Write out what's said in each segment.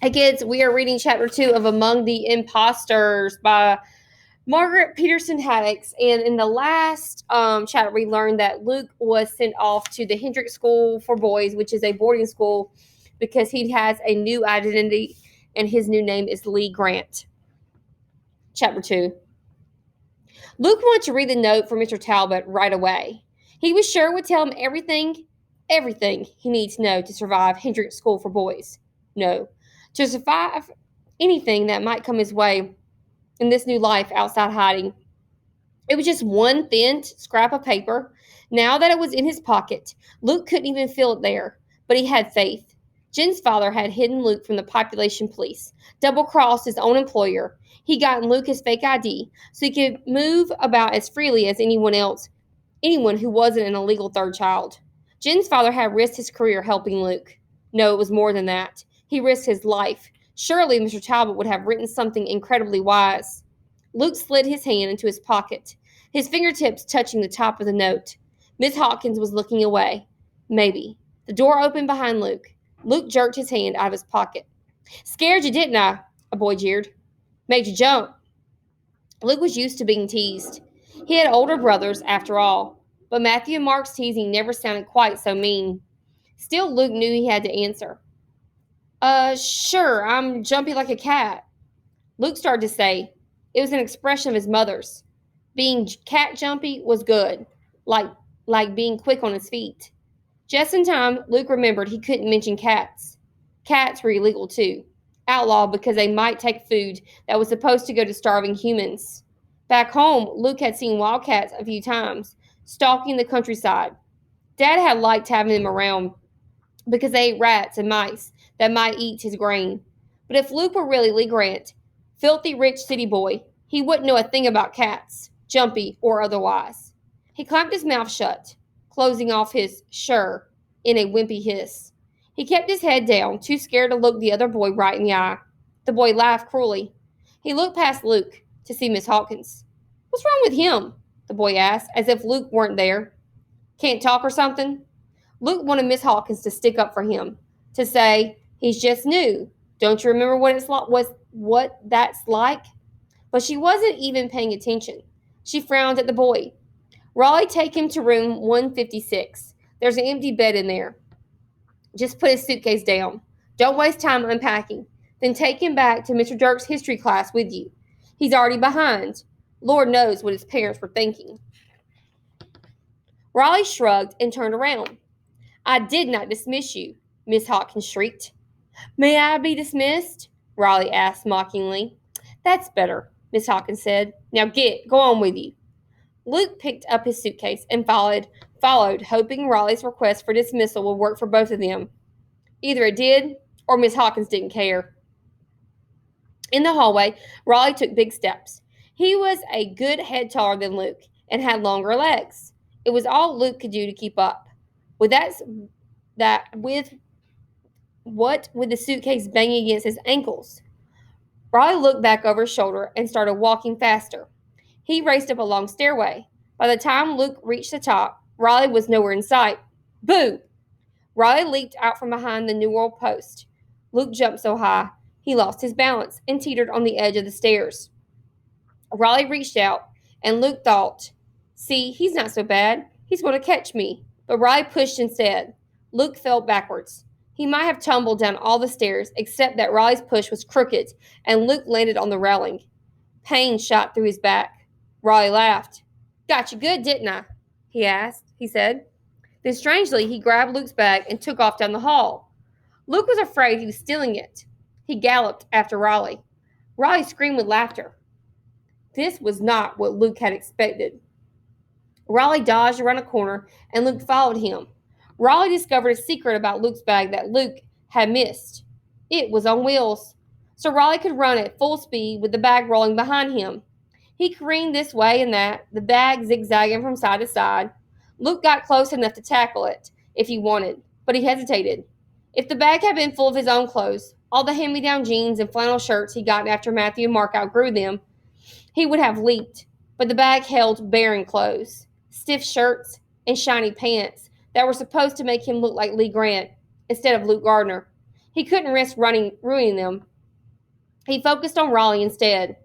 Hey kids, we are reading chapter 2 of Among the Impostors by Margaret Peterson Haddix. And in the last chapter, we learned that Luke was sent off to the Hendrick School for Boys, which is a boarding school, because he has a new identity and his new name is Lee Grant. Chapter 2. Luke wanted to read the note from Mr. Talbot right away. He was sure it would tell him everything he needs to know to survive Hendrick School for Boys. No, to survive anything that might come his way in this new life outside hiding. It was just one thin scrap of paper. Now that it was in his pocket, Luke couldn't even feel it there, but he had faith. Jen's father had hidden Luke from the population police, double-crossed his own employer. He'd gotten Luke his fake ID so he could move about as freely as anyone who wasn't an illegal third child. Jen's father had risked his career helping Luke. No, it was more than that. He risked his life. Surely Mr. Talbot would have written something incredibly wise. Luke slid his hand into his pocket, his fingertips touching the top of the note. Miss Hawkins was looking away. Maybe. The door opened behind Luke. Luke jerked his hand out of his pocket. "Scared you, didn't I?" a boy jeered. "Made you jump." Luke was used to being teased. He had older brothers, after all, but Matthew and Mark's teasing never sounded quite so mean. Still, Luke knew he had to answer. Sure, I'm jumpy like a cat." Luke started to say. It was an expression of his mother's. Being cat jumpy was good, like being quick on his feet. Just in time, Luke remembered he couldn't mention cats. Cats were illegal too, outlawed because they might take food that was supposed to go to starving humans. Back home, Luke had seen wildcats a few times, stalking the countryside. Dad had liked having them around because they ate rats and mice that might eat his grain. But if Luke were really Lee Grant, filthy rich city boy, he wouldn't know a thing about cats, jumpy or otherwise. He clamped his mouth shut, closing off his "sure" in a wimpy hiss. He kept his head down, too scared to look the other boy right in the eye. The boy laughed cruelly. He looked past Luke to see Miss Hawkins. "What's wrong with him?" the boy asked, as if Luke weren't there. "Can't talk or something?" Luke wanted Miss Hawkins to stick up for him, to say, "He's just new. Don't you remember what that's like?" But she wasn't even paying attention. She frowned at the boy. "Raleigh, take him to room 156. There's an empty bed in there. Just put his suitcase down. Don't waste time unpacking. Then take him back to Mr. Dirk's history class with you. He's already behind. Lord knows what his parents were thinking." Raleigh shrugged and turned around. "I did not dismiss you," Miss Hawkins shrieked. "May I be dismissed?" Raleigh asked mockingly. "That's better," Miss Hawkins said. "Now go on with you." Luke picked up his suitcase and followed, hoping Raleigh's request for dismissal would work for both of them. Either it did, or Miss Hawkins didn't care. In the hallway, Raleigh took big steps. He was a good head taller than Luke and had longer legs. It was all Luke could do to keep up. With the suitcase banging against his ankles. Raleigh looked back over his shoulder and started walking faster. He raced up a long stairway. By the time Luke reached the top, Raleigh was nowhere in sight. Boo! Raleigh leaped out from behind the New World post. Luke jumped so high, he lost his balance and teetered on the edge of the stairs. Raleigh reached out, and Luke thought, "See, he's not so bad. He's going to catch me." But Raleigh pushed instead. Luke fell backwards. He might have tumbled down all the stairs, except that Raleigh's push was crooked, and Luke landed on the railing. Pain shot through his back. Raleigh laughed. "Got you good, didn't I?" he said. Then strangely, he grabbed Luke's bag and took off down the hall. Luke was afraid he was stealing it. He galloped after Raleigh. Raleigh screamed with laughter. This was not what Luke had expected. Raleigh dodged around a corner, and Luke followed him. Raleigh discovered a secret about Luke's bag that Luke had missed. It was on wheels, so Raleigh could run at full speed with the bag rolling behind him. He careened this way and that, the bag zigzagging from side to side. Luke got close enough to tackle it if he wanted, but he hesitated. If the bag had been full of his own clothes, all the hand-me-down jeans and flannel shirts he'd gotten after Matthew and Mark outgrew them, he would have leaped. But the bag held barren clothes, stiff shirts, and shiny pants that were supposed to make him look like Lee Grant instead of Luke Gardner. He couldn't risk ruining them. He focused on Raleigh instead.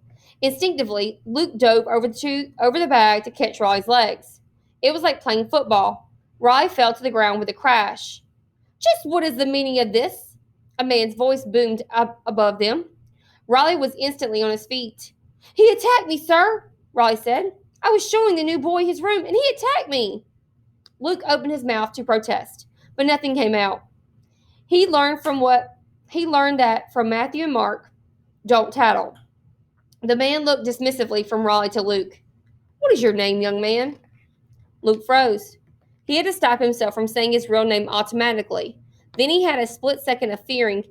Instinctively, Luke dove over the bag to catch Raleigh's legs. It was like playing football. Raleigh fell to the ground with a crash. Just what is the meaning of this? A man's voice boomed up above them. Raleigh was instantly on his feet. He attacked me, sir, Raleigh said. I was showing the new boy his room, and he attacked me. Luke opened his mouth to protest, but nothing came out. He learned that from Matthew and Mark, don't tattle. The man looked dismissively from Raleigh to Luke. What is your name, young man? Luke froze. He had to stop himself from saying his real name automatically. Then he had a split second of fearing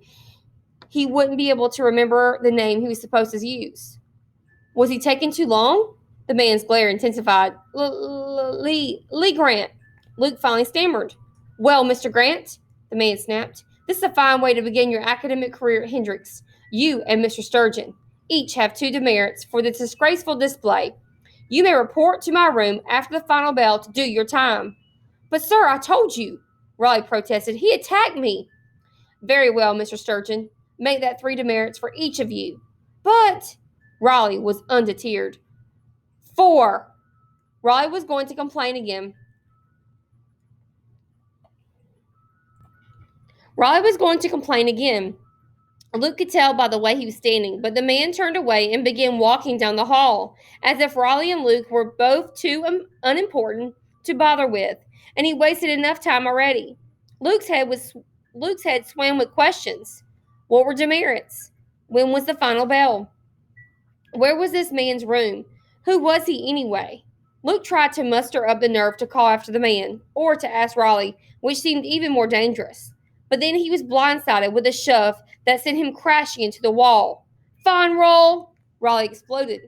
he wouldn't be able to remember the name he was supposed to use. Was he taking too long? The man's glare intensified. Lee Grant. Luke finally stammered. Well, Mr. Grant, the man snapped, this is a fine way to begin your academic career at Hendrix. You and Mr. Sturgeon each have 2 demerits for this disgraceful display. You may report to my room after the final bell to do your time. But, sir, I told you, Raleigh protested. He attacked me. Very well, Mr. Sturgeon. Make that 3 demerits for each of you. But, Raleigh was undeterred. 4. Raleigh was going to complain again. Luke could tell by the way he was standing, but the man turned away and began walking down the hall, as if Raleigh and Luke were both too unimportant to bother with, and he wasted enough time already. Luke's head swam with questions. What were demerits? When was the final bell? Where was this man's room? Who was he anyway? Luke tried to muster up the nerve to call after the man, or to ask Raleigh, which seemed even more dangerous. But then he was blindsided with a shove that sent him crashing into the wall. Fine roll! Raleigh exploded.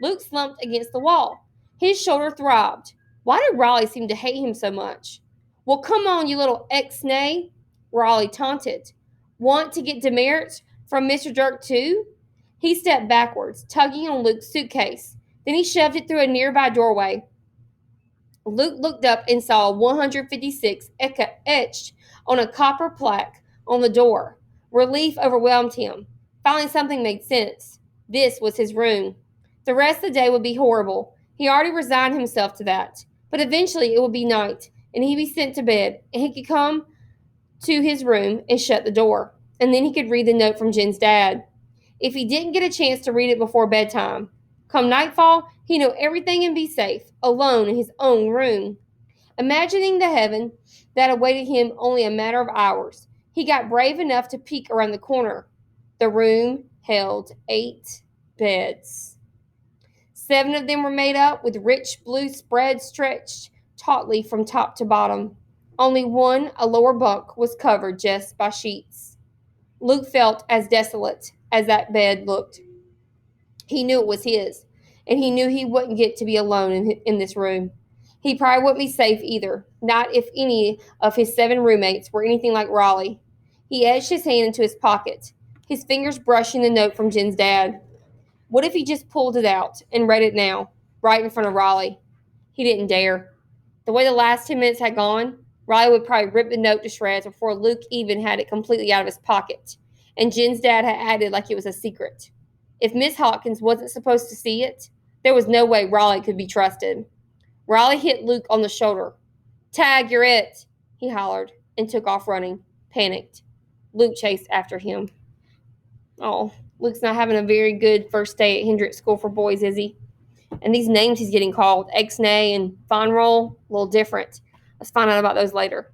Luke slumped against the wall. His shoulder throbbed. Why did Raleigh seem to hate him so much? Well, come on, you little ex-nay, Raleigh taunted. Want to get demerits from Mr. Dirk, too? He stepped backwards, tugging on Luke's suitcase. Then he shoved it through a nearby doorway. Luke looked up and saw 156 etched on a copper plaque on the door. Relief overwhelmed him. Finally, something made sense. This was his room. The rest of the day would be horrible. He already resigned himself to that. But eventually it would be night, and he'd be sent to bed, and he could come to his room and shut the door. And then he could read the note from Jen's dad. If he didn't get a chance to read it before bedtime, come nightfall, he'd know everything and be safe, alone in his own room. Imagining the heaven that awaited him only a matter of hours, he got brave enough to peek around the corner. The room held 8 beds. 7 of them were made up with rich blue spreads stretched tautly from top to bottom. Only one, a lower bunk, was covered just by sheets. Luke felt as desolate as that bed looked. He knew it was his, and he knew he wouldn't get to be alone in this room. He probably wouldn't be safe either, not if any of his 7 roommates were anything like Raleigh. He edged his hand into his pocket, his fingers brushing the note from Jen's dad. What if he just pulled it out and read it now, right in front of Raleigh? He didn't dare. The way the last 10 minutes had gone, Raleigh would probably rip the note to shreds before Luke even had it completely out of his pocket, and Jen's dad had acted like it was a secret. If Miss Hawkins wasn't supposed to see it, there was no way Raleigh could be trusted. Raleigh hit Luke on the shoulder. Tag, you're it, he hollered, and took off running, panicked. Luke chased after him. Oh, Luke's not having a very good first day at Hendrix School for Boys, is he? And these names he's getting called, Ex-Nay and Fine Roll, a little different. Let's find out about those later.